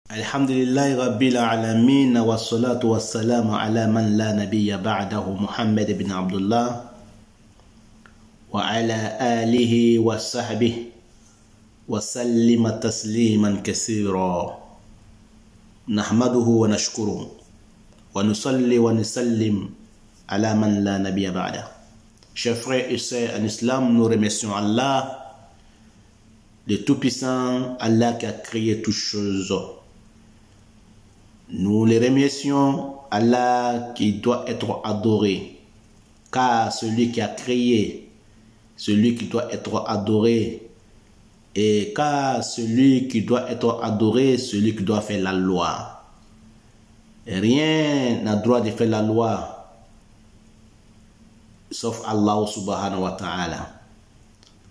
Alhamdulillahi Rabbil Alamin wa salatu wa salam ala man la nabiyya ba'dahu Muhammad ibn Abdullah wa ala alihi wa sahbihi wa sallima tasliman kaseera nahmaduhu wa nashkuruhu wa nusalli wa nusallim ala man la nabiyya ba'dahu. Chers frères et sœurs en islam, nous remercions Allah, le Tout-Puissant, Allah qui a créé toutes choses. Nous les remercions, Allah qui doit être adoré, car celui qui a créé, celui qui doit être adoré, et car celui qui doit être adoré, celui qui doit faire la loi. Rien n'a droit de faire la loi, sauf Allah subhanahu wa ta'ala,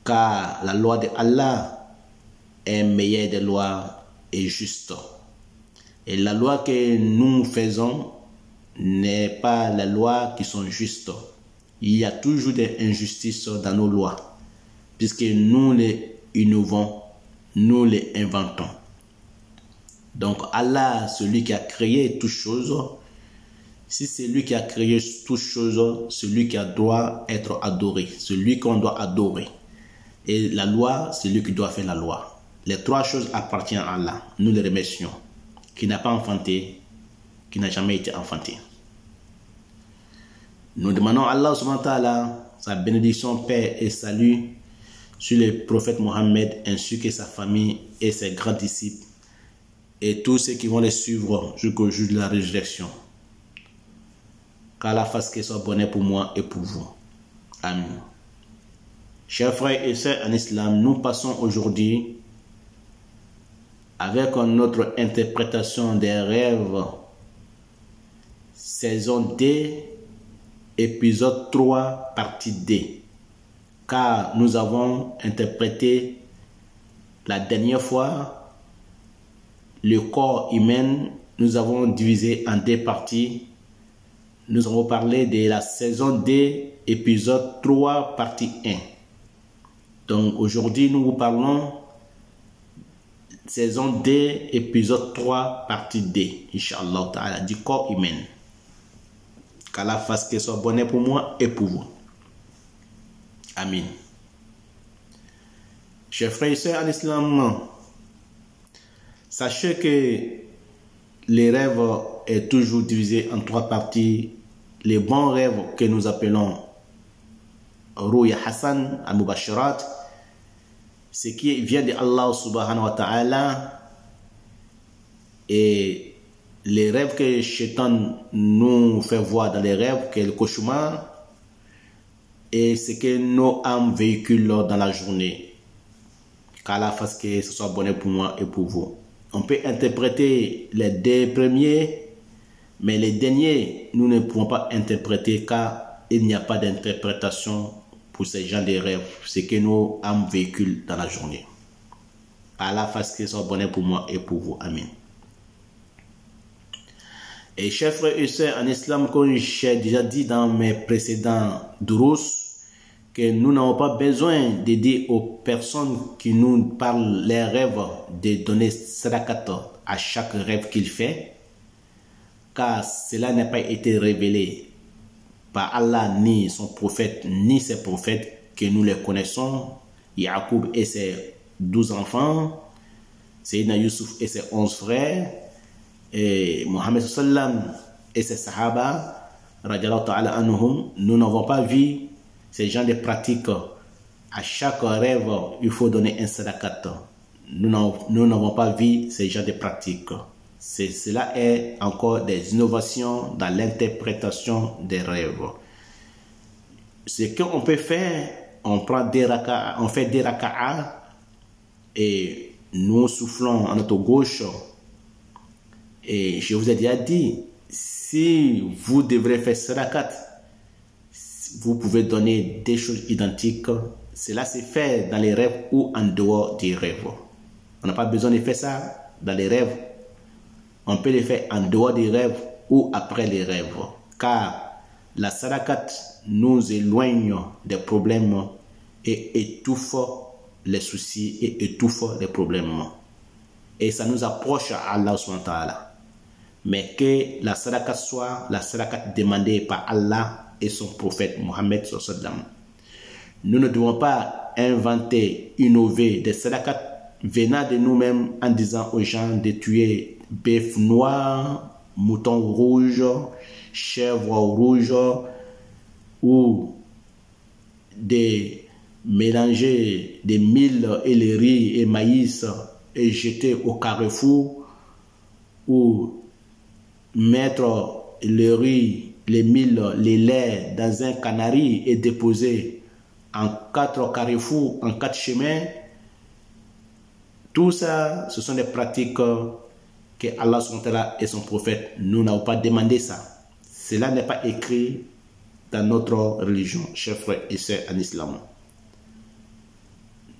car la loi de Allah est meilleure des lois et juste. Et la loi que nous faisons n'est pas les lois qui sont justes. Il y a toujours des injustices dans nos lois, puisque nous les innovons, nous les inventons. Donc Allah, celui qui a créé toutes choses, si c'est lui qui a créé toutes choses, celui qui doit être adoré, celui qu'on doit adorer. Et la loi, c'est lui qui doit faire la loi. Les trois choses appartiennent à Allah. Nous les remercions, qui n'a pas enfanté, qui n'a jamais été enfanté. Nous demandons à Allah subhanahu wa ta'ala sa bénédiction, paix et salut sur le prophète Mohammed ainsi que sa famille et ses grands disciples et tous ceux qui vont les suivre jusqu'au jour de la résurrection. Qu'Allah fasse qu'il soit bonheur pour moi et pour vous. Amen. Chers frères et sœurs en islam, nous passons aujourd'hui avec notre interprétation des rêves, saison D, épisode 3, partie D. Car nous avons interprété la dernière fois le corps humain, nous avons divisé en deux parties. Nous avons parlé de la saison D, épisode 3, partie 1. Donc aujourd'hui, nous vous parlons saison D, épisode 3, partie D, Inch'Allah ta'ala, du corps humain. Qu'Allah fasse que ce soit bonheur pour moi et pour vous. Amen. Chers frères et sœurs en islam, sachez que les rêves est toujours divisé en trois parties. Les bons rêves que nous appelons Ruya Hassan al-Mubashirat, ce qui vient de Allah subhanahu wa ta'ala, et les rêves que Shaitan nous fait voir dans les rêves, que le cauchemar, et ce que nos âmes véhiculent dans la journée. Qu'Allah fasse que ce soit bonheur pour moi et pour vous. On peut interpréter les deux premiers, mais les derniers, nous ne pouvons pas interpréter car il n'y a pas d'interprétation pour ces gens de rêves, ce que nos âmes véhiculent dans la journée. Allah fasse que ce soit bonheur pour moi et pour vous. Amen. Et chers frères et sœurs en islam, comme j'ai déjà dit dans mes précédents durus, que nous n'avons pas besoin d'aider aux personnes qui nous parlent les rêves de donner sadakat à chaque rêve qu'il fait, car cela n'a pas été révélé par Allah, ni son prophète, ni ses prophètes que nous les connaissons, Yacoub et ses 12 enfants, Sayyidina Yusuf et ses 11 frères, et Mohammed sallam et ses sahaba, radiallahu ta'ala anhum. Nous n'avons pas vu ces gens de pratiques. À chaque rêve, il faut donner un sadakat. Nous n'avons pas vu ces gens de pratiques. Cela est encore des innovations dans l'interprétation des rêves. Ce qu'on peut faire, on fait des raka'a et nous soufflons à notre gauche. Et je vous ai déjà dit, si vous devrez faire sadakat, vous pouvez donner des choses identiques. Cela se fait dans les rêves ou en dehors des rêves. On n'a pas besoin de faire ça dans les rêves. On peut le faire en dehors des rêves ou après les rêves. Car la sadakat nous éloigne des problèmes et étouffe les soucis et étouffe les problèmes. et ça nous approche à Allah subhanahu wa ta'ala. Mais que la sadaqa soit la sadaqa demandée par Allah et son prophète Mohammed sallallahu alayhi wa sallam. Nous ne devons pas inventer, innover des sadaqat venant de nous-mêmes en disant aux gens de tuer bœuf noir, mouton rouge, chèvre rouge, ou de mélanger des mil et les riz et maïs et jeter au carrefour, ou mettre le riz, les mil, les laits dans un canari et déposer en 4 carrefours, en 4 chemins. Tout ça, ce sont des pratiques que Allah et son prophète, nous n'avons pas demandé ça. Cela n'est pas écrit dans notre religion, chers frères et sœurs en islam.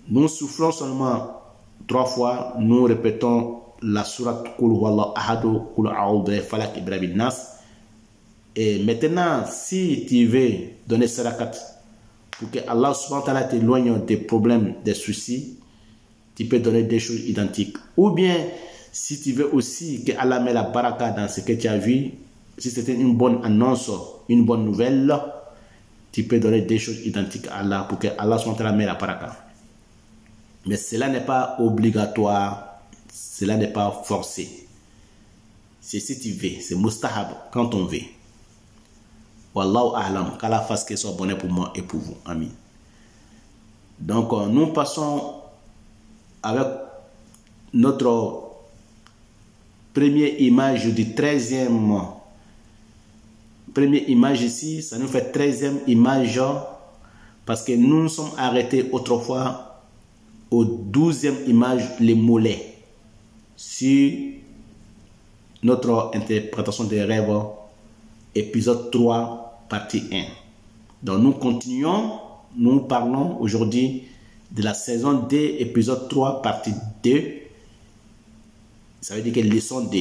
Nous soufflons seulement 3 fois, nous répétons la sourate Qul huwallahu ahadu, Qul a'udhu bi falaq bi nas. Et maintenant, si tu veux donner sadakat pour que Allah subhanahu wa ta'ala t'éloigne des problèmes, des soucis, tu peux donner des choses identiques. Ou bien, si tu veux aussi que Allah met la baraka dans ce que tu as vu, si c'était une bonne annonce, une bonne nouvelle, tu peux donner des choses identiques à Allah pour que Allah subhanahu wa ta'ala met la baraka. Mais cela n'est pas obligatoire, cela n'est pas forcé. C'est si tu veux, c'est mustahab quand on veut. Wallahu a'lam, qu'Allah fasse qu'il soit bonheur pour moi et pour vous. Amin. Donc, nous passons avec notre première image du 13e. Première image ici, ça nous fait 13e image parce que nous nous sommes arrêtés autrefois au 12e image, les mollets, sur notre interprétation des rêves, épisode 3, partie 1. Donc nous continuons, nous parlons aujourd'hui de la saison 2, épisode 3, partie 2. Ça veut dire que leçon 2.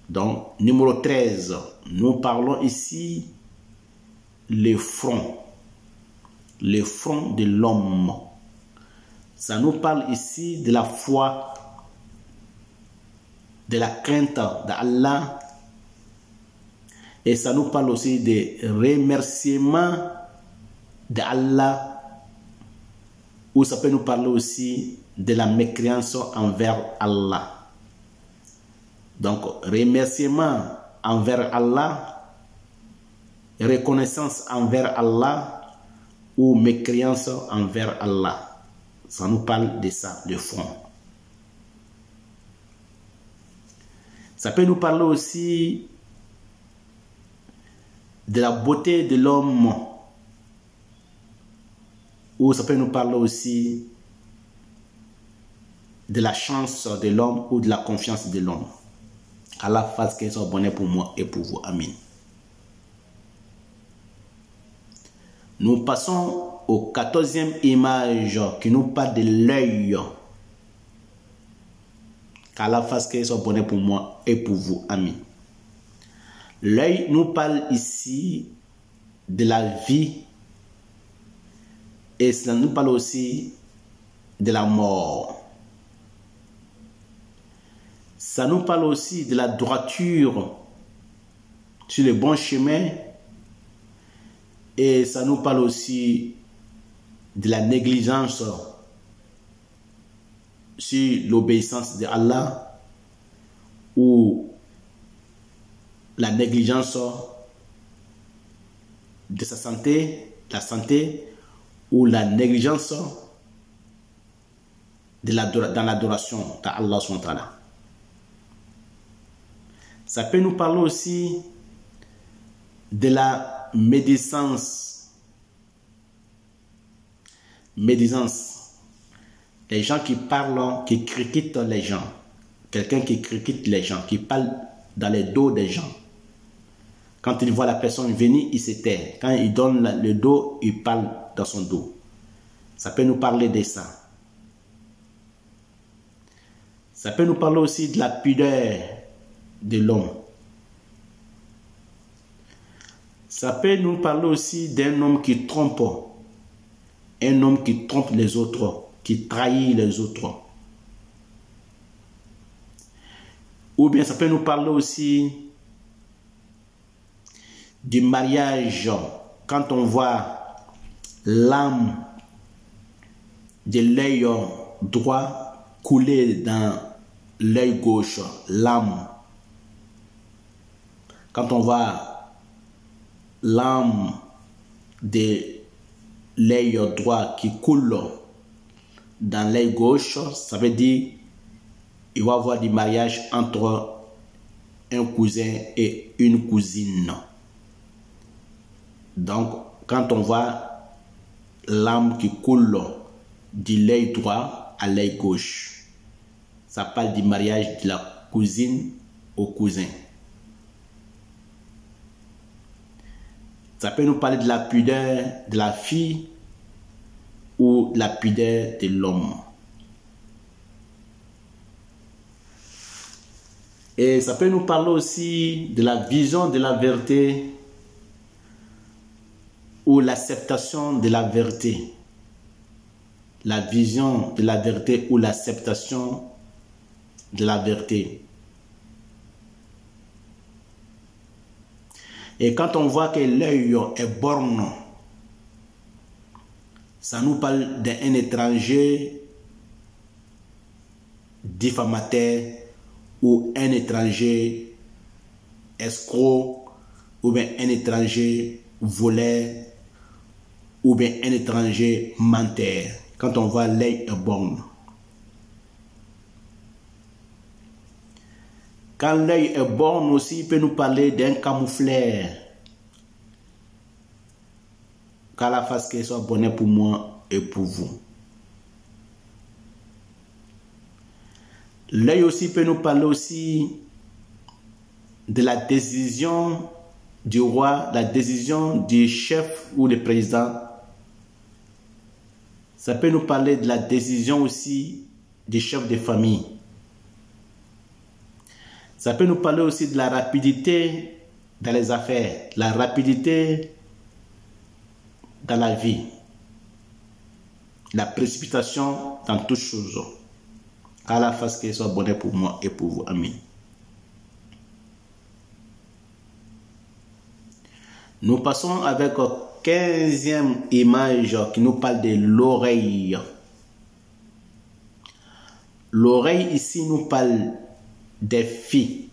Donc, numéro 13, nous parlons ici le front de l'homme. Ça nous parle ici de la foi, de la crainte d'Allah, et ça nous parle aussi des remerciements d'Allah, ou ça peut nous parler aussi de la mécréance envers Allah. Donc, remerciement envers Allah, reconnaissance envers Allah ou mécréance envers Allah. Ça nous parle de ça, de fond. Ça peut nous parler aussi de la beauté de l'homme, ou ça peut nous parler aussi de la chance de l'homme ou de la confiance de l'homme. Allah fasse qu'il soit bonheur pour moi et pour vous. Amin. Nous passons au 14e image qui nous parle de l'œil. Qu'Allah fasse qu'il soit bonheur pour moi et pour vous. Amin. L'œil nous parle ici de la vie et cela nous parle aussi de la mort. Ça nous parle aussi de la droiture sur le bon chemin et ça nous parle aussi de la négligence sur l'obéissance de Allah ou la négligence de sa santé, la santé ou la négligence dans l'adoration d'Allah subhanahu wa ta'ala. Ça peut nous parler aussi de la médisance. Médisance. Les gens qui parlent, qui critiquent les gens. Quelqu'un qui critique les gens, qui parle dans les dos des gens. Quand il voit la personne venir, il se tait. Quand il donne le dos, il parle dans son dos. Ça peut nous parler de ça. Ça peut nous parler aussi de la pudeur de l'homme. Ça peut nous parler aussi d'un homme qui trompe. Un homme qui trompe les autres, qui trahit les autres. Ou bien ça peut nous parler aussi du mariage quand on voit l'âme de l'œil droit couler dans l'œil gauche, l'âme. Quand on voit l'âme de l'œil droit qui coule dans l'œil gauche, ça veut dire qu'il va y avoir du mariage entre un cousin et une cousine. Donc, quand on voit l'âme qui coule de l'œil droit à l'œil gauche, ça parle du mariage de la cousine au cousin. Ça peut nous parler de la pudeur de la fille ou la pudeur de l'homme. Et ça peut nous parler aussi de la vision de la vérité ou l'acceptation de la vérité. La vision de la vérité ou l'acceptation de la vérité. Et quand on voit que l'œil est borgne, ça nous parle d'un étranger diffamateur ou un étranger escroc ou bien un étranger voleur ou bien un étranger menteur. Quand on voit l'œil est borgne. Quand l'œil est borgne aussi, il peut nous parler d'un camoufleur. Qu'à la face qu'il soit bonnet pour moi et pour vous. L'œil aussi peut nous parler aussi de la décision du roi, la décision du chef ou du président. Ça peut nous parler de la décision aussi du chef de famille. Ça peut nous parler aussi de la rapidité dans les affaires, la rapidité dans la vie, la précipitation dans toutes choses. À la face qu'il soit bonnet pour moi et pour vous. Amen. Nous passons avec la 15e image qui nous parle de l'oreille. L'oreille ici nous parle des filles.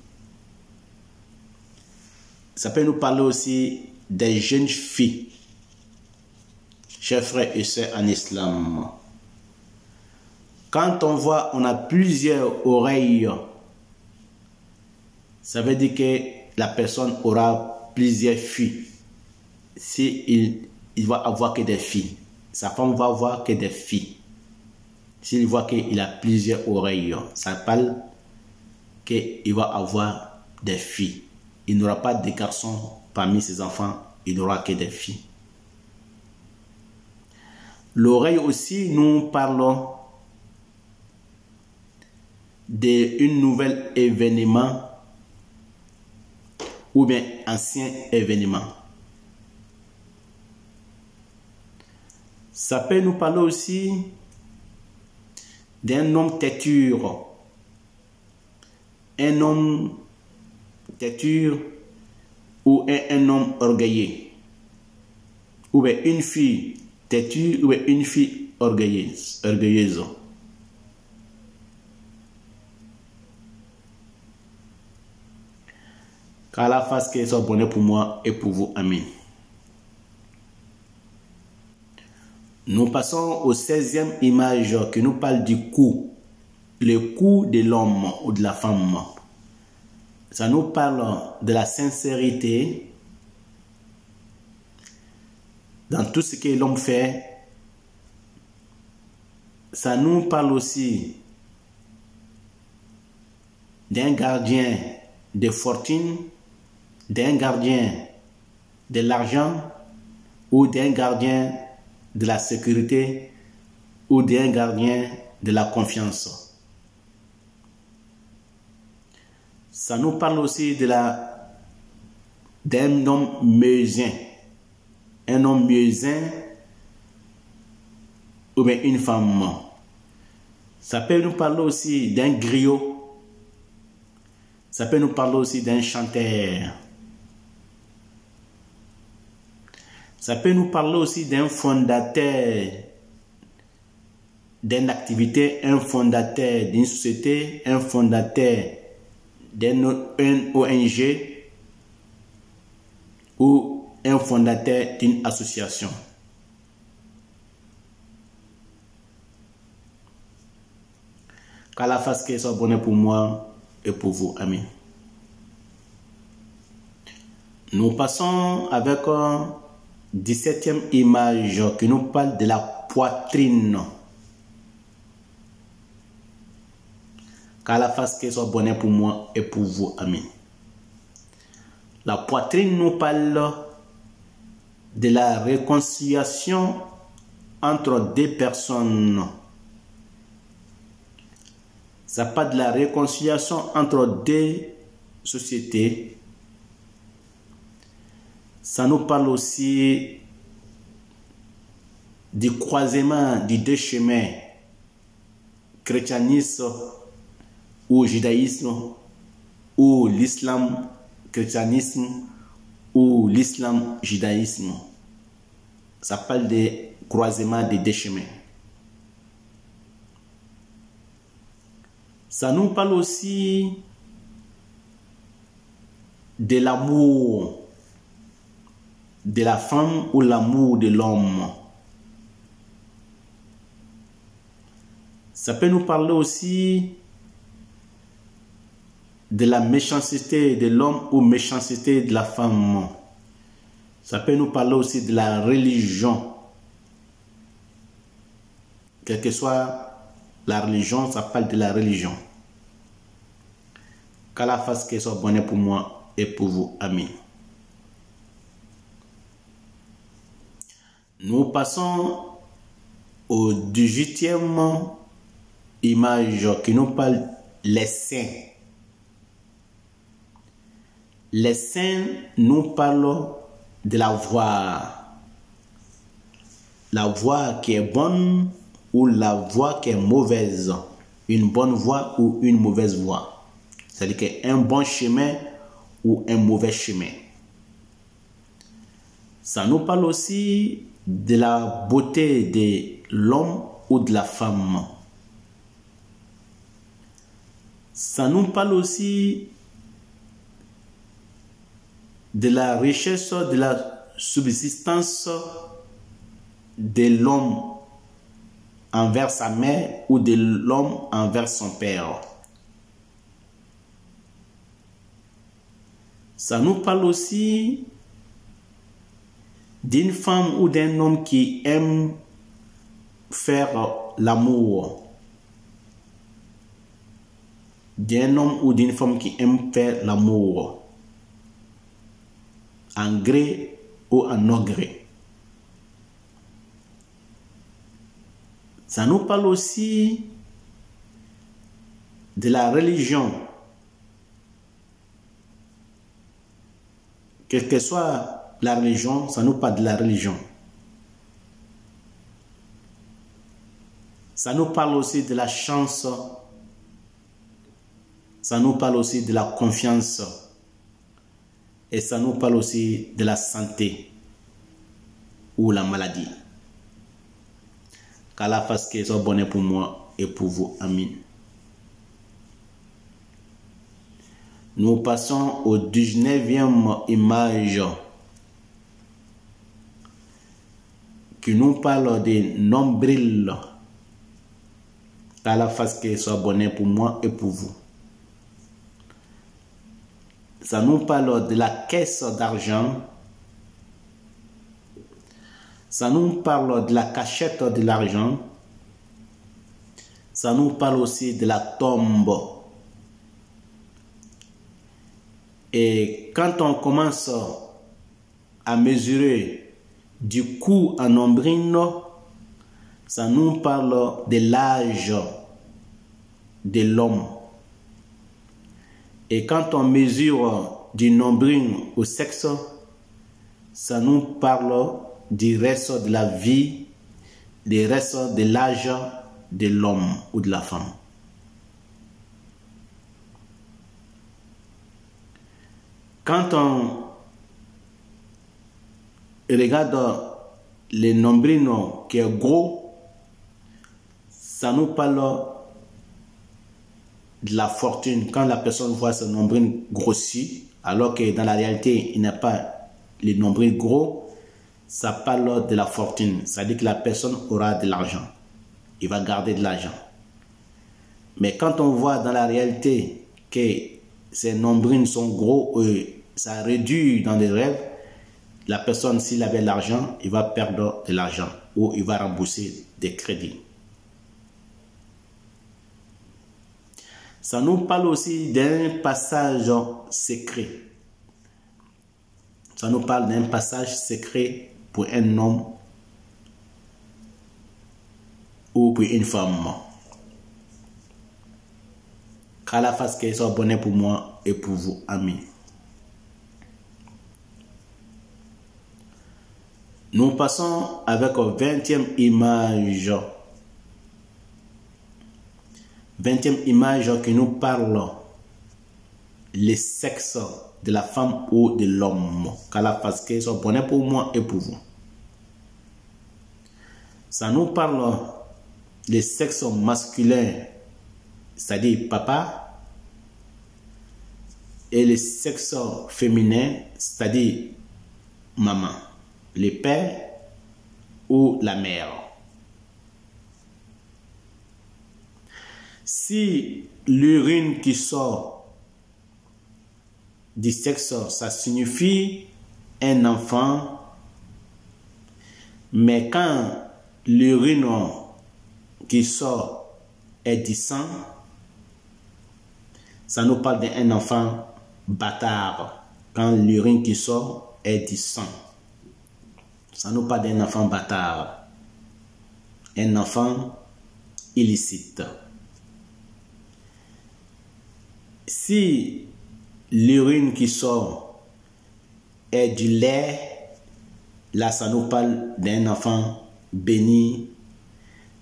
Ça peut nous parler aussi des jeunes filles. Chers frères et sœurs en islam. Quand on voit, on a plusieurs oreilles, ça veut dire que la personne aura plusieurs filles. Si il va avoir que des filles, sa femme va avoir que des filles. S'il voit qu'il a plusieurs oreilles, ça parle qu'il va avoir des filles. Il n'aura pas de garçons parmi ses enfants, il n'aura que des filles. L'oreille aussi, nous parlons d'un nouvel événement ou bien ancien événement. Ça peut nous parler aussi d'un homme têtu. Un homme têtu ou un homme orgueilleux. Ou bien une fille têtue ou bien une fille orgueilleuse. Qu'à la face qu'elle soit bonne pour moi et pour vous. Amen. Nous passons au 16e image qui nous parle du cou. Le cou de l'homme ou de la femme. Ça nous parle de la sincérité dans tout ce que l'homme fait. Ça nous parle aussi d'un gardien de fortune, d'un gardien de l'argent ou d'un gardien de la sécurité ou d'un gardien de la confiance. Ça nous parle aussi d'un homme meusien. Un homme meusien ou bien une femme. Ça peut nous parler aussi d'un griot. Ça peut nous parler aussi d'un chanteur. Ça peut nous parler aussi d'un fondateur d'une activité, un fondateur d'une société, un fondateur d'une ONG ou un fondateur d'une association. Qu'Allah fasse qu'il soit bonheur pour moi et pour vous. Amen. Nous passons avec 17e image qui nous parle de la poitrine. Qu'Allah fasse qu'il soit bonheur pour moi et pour vous. Amen. La poitrine nous parle de la réconciliation entre deux personnes. Ça parle de la réconciliation entre deux sociétés. Ça nous parle aussi du croisement des deux chemins, chrétianisme ou judaïsme, ou l'islam, chrétianisme, ou l'islam, judaïsme. Ça parle de croisement des deux chemins. Ça nous parle aussi de l'amour de la femme ou l'amour de l'homme. Ça peut nous parler aussi de la méchanceté de l'homme ou méchanceté de la femme. Ça peut nous parler aussi de la religion. Quelle que soit la religion, ça parle de la religion. Qu'Allah fasse qu'il soit bonheur pour moi et pour vous. Amen. Nous passons au 18e image qui nous parle les saints. Les saints nous parlent de la voie. La voie qui est bonne ou la voie qui est mauvaise. Une bonne voie ou une mauvaise voie. C'est-à-dire qu'un bon chemin ou un mauvais chemin. Ça nous parle aussi de la beauté de l'homme ou de la femme. Ça nous parle aussi de la richesse, de la subsistance de l'homme envers sa mère ou de l'homme envers son père. Ça nous parle aussi d'une femme ou d'un homme qui aime faire l'amour. D'un homme ou d'une femme qui aime faire l'amour. En gré ou en non gré. Ça nous parle aussi de la religion. Quelle que soit la religion, ça nous parle de la religion. Ça nous parle aussi de la chance. Ça nous parle aussi de la confiance. Et ça nous parle aussi de la santé ou la maladie. Qu'Allah fasse qu'il soit bonheur pour moi et pour vous. Amen. Nous passons au 19e image qui nous parle de nombril. Qu'Allah fasse qu'il soit bonheur pour moi et pour vous. Ça nous parle de la caisse d'argent. Ça nous parle de la cachette de l'argent. Ça nous parle aussi de la tombe. Et quand on commence à mesurer du coup en nombril, ça nous parle de l'âge de l'homme. Et quand on mesure du nombril au sexe, ça nous parle du reste de la vie, du reste de l'âge de l'homme ou de la femme. Quand on regarde le nombril qui est gros, ça nous parle de la fortune. Quand la personne voit son nombril grossi, alors que dans la réalité, il n'a pas le nombril gros, ça parle de la fortune. Ça dit que la personne aura de l'argent. Il va garder de l'argent. Mais quand on voit dans la réalité que ses nombrils sont gros et ça réduit dans les rêves, la personne, s'il avait de l'argent, il va perdre de l'argent ou il va rembourser des crédits. Ça nous parle aussi d'un passage secret. Ça nous parle d'un passage secret pour un homme ou pour une femme. Qu'à la face qu'elle soit bonne pour moi et pour vous, amis. Nous passons avec la 20e image. 20e image qui nous parle le sexe de la femme ou de l'homme. Qu'à la face qu'elle soit bonne pour moi et pour vous. Ça nous parle le sexe masculin, c'est-à-dire papa, et le sexe féminin, c'est-à-dire maman, le père ou la mère. Si l'urine qui sort du sexe, ça signifie un enfant, mais quand l'urine qui sort est du sang, ça nous parle d'un enfant bâtard. Quand l'urine qui sort est du sang, ça nous parle d'un enfant bâtard, un enfant illicite. Si l'urine qui sort est du lait, là ça nous parle d'un enfant béni,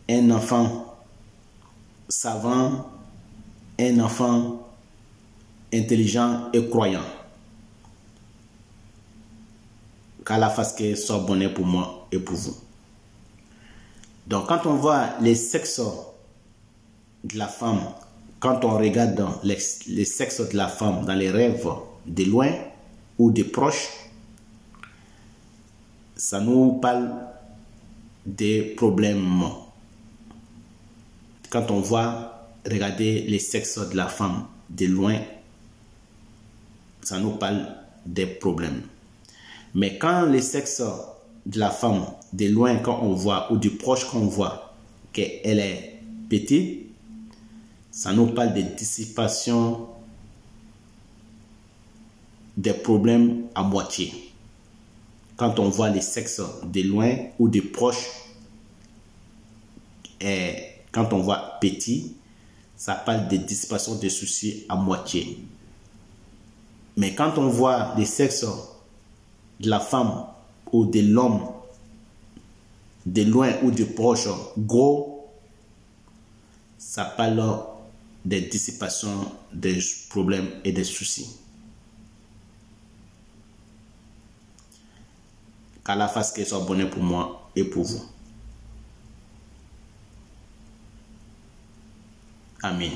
un enfant savant, un enfant intelligent et croyant. Qu'à la face que soit bonne pour moi et pour vous. Donc quand on voit les sexes de la femme, quand on regarde les sexes de la femme dans les rêves de loin ou de proches, ça nous parle des problèmes. Quand on voit regarder les sexes de la femme de loin, ça nous parle des problèmes. Mais quand les sexes de la femme de loin, quand on voit, ou du proche qu'on voit qu'elle est petite, ça nous parle de dissipation des problèmes à moitié. Quand on voit les sexes de loin ou de proche, et quand on voit petit, ça parle de dissipation des soucis à moitié. Mais quand on voit les sexes de la femme ou de l'homme, de loin ou de proche, gros, ça parle des dissipations des problèmes et des soucis. Qu'à la face qu'elle soit bonne pour moi et pour vous. Amen.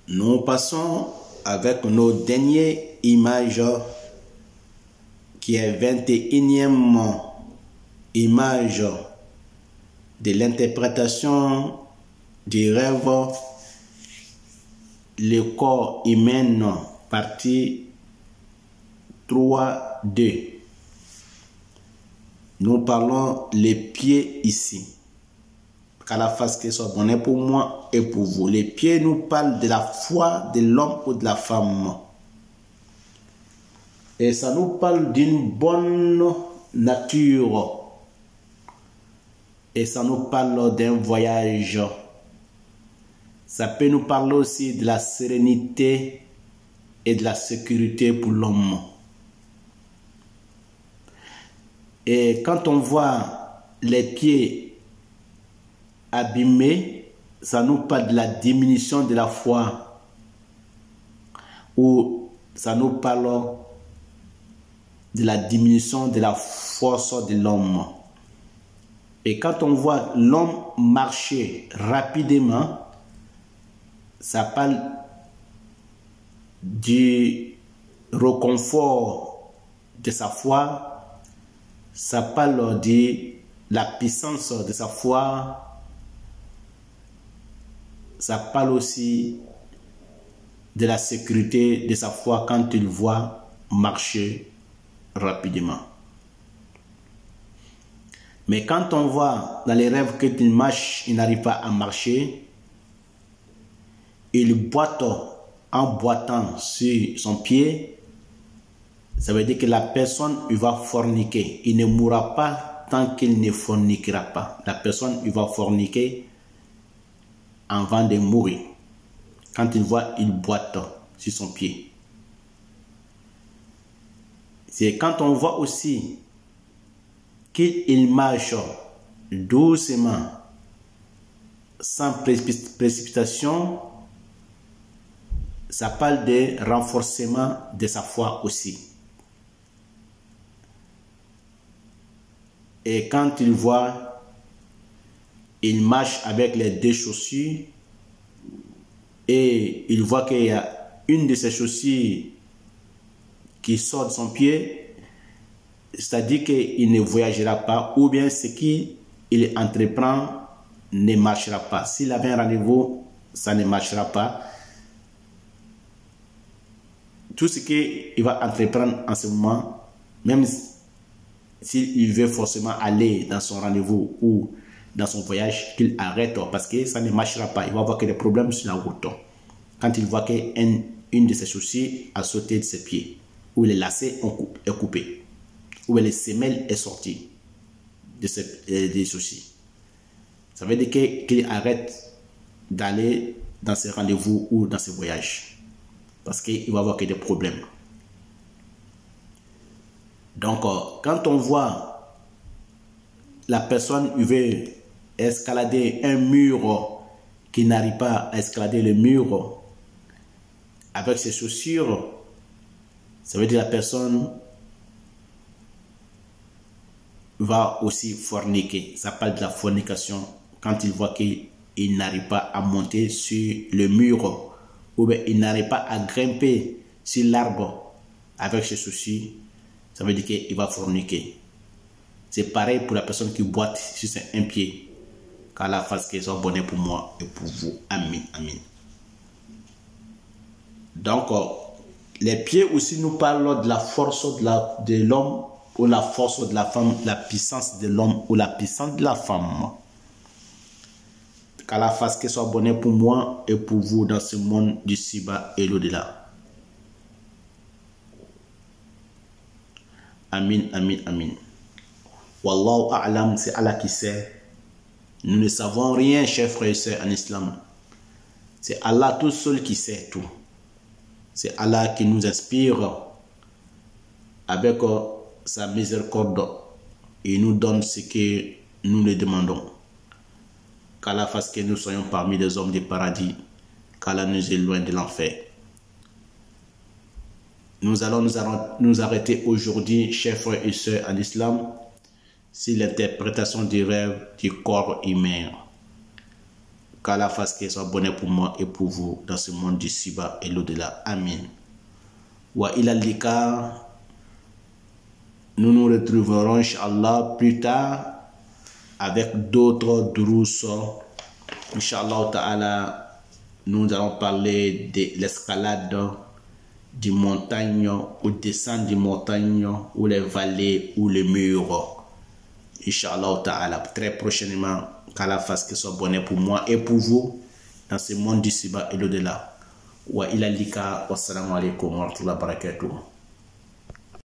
Nous passons avec nos dernières images qui est 21e image de l'interprétation du rêve, le corps humain, partie 3.2. Nous parlons les pieds ici. Qu'à la face que soit bonne pour moi et pour vous. Les pieds nous parlent de la foi de l'homme ou de la femme. Et ça nous parle d'une bonne nature. Et ça nous parle d'un voyage. Ça peut nous parler aussi de la sérénité et de la sécurité pour l'homme. Et quand on voit les pieds abîmés, ça nous parle de la diminution de la foi ou ça nous parle de la diminution de la force de l'homme. Et quand on voit l'homme marcher rapidement, ça parle du réconfort de sa foi, ça parle de la puissance de sa foi, ça parle aussi de la sécurité de sa foi quand il voit marcher rapidement. Mais quand on voit dans les rêves qu'il marche, il n'arrive pas à marcher, il boite en boitant sur son pied, ça veut dire que la personne il va forniquer. Il ne mourra pas tant qu'il ne forniquera pas. La personne il va forniquer avant de mourir. Quand il voit, il boite sur son pied. C'est quand on voit aussi qu'il marche doucement, sans précipitation, ça parle de renforcement de sa foi aussi. Et quand il voit, il marche avec les deux chaussures et il voit qu'il y a une de ses chaussures qui sort de son pied, c'est-à-dire qu'il ne voyagera pas, ou bien ce qu'il entreprend ne marchera pas. S'il avait un rendez-vous, ça ne marchera pas. Tout ce qu'il va entreprendre en ce moment, même s'il veut forcément aller dans son rendez-vous ou dans son voyage, qu'il arrête parce que ça ne marchera pas. Il va avoir que des problèmes sur la route. Quand il voit qu'une de ses chaussures a sauté de ses pieds, ou les lacets est coupé, ou les semelles est sortie des chaussures. Ça veut dire qu'il arrête d'aller dans ses rendez-vous ou dans ses voyages. Parce qu'il va avoir que des problèmes. Donc, quand on voit la personne veut escalader un mur qui n'arrive pas à escalader le mur avec ses chaussures, ça veut dire que la personne va aussi forniquer. Ça parle de la fornication quand il voit qu'il n'arrive pas à monter sur le mur ou bien il n'arrive pas à grimper sur l'arbre avec ses chaussures, ça veut dire qu'il va forniquer. C'est pareil pour la personne qui boite sur un pied. Qu'Allah fasse qu'il soit bonnet pour moi et pour vous. Amin, amin. Donc, les pieds aussi nous parlent de la force de l'homme ou la force de la femme, la puissance de l'homme ou la puissance de la femme. Qu'Allah fasse qu'il soit bonnet pour moi et pour vous dans ce monde du ci-bas et l'au-delà. Amin, amin, amin. Wallahu a'lam, c'est Allah qui sait. Nous ne savons rien, chers frères et sœurs en islam. C'est Allah tout seul qui sait tout. C'est Allah qui nous inspire avec sa miséricorde et nous donne ce que nous lui demandons. Qu'Allah fasse que nous soyons parmi les hommes du paradis, qu'Allah nous éloigne de l'enfer. Nous allons nous arrêter aujourd'hui, chers frères et sœurs en islam, sur l'interprétation du rêve du corps humain. Qu'Allah fasse qu'il soit bonnet pour moi et pour vous dans ce monde du ci-bas et l'au-delà. Amin. Wa ila lika. Nous nous retrouverons, Inch'Allah, plus tard avec d'autres drous. Inch'Allah ta'ala, nous allons parler de l'escalade des montagnes ou descendre des montagnes ou les vallées ou les murs. Inch'Allah ta'ala, très prochainement, qu'Allah fasse que ce soit bonnet pour moi et pour vous dans ce monde d'ici-bas et l'au-delà. Wa ila lika, wassalamu alaikum wa rahmatullahi wa barakatuh.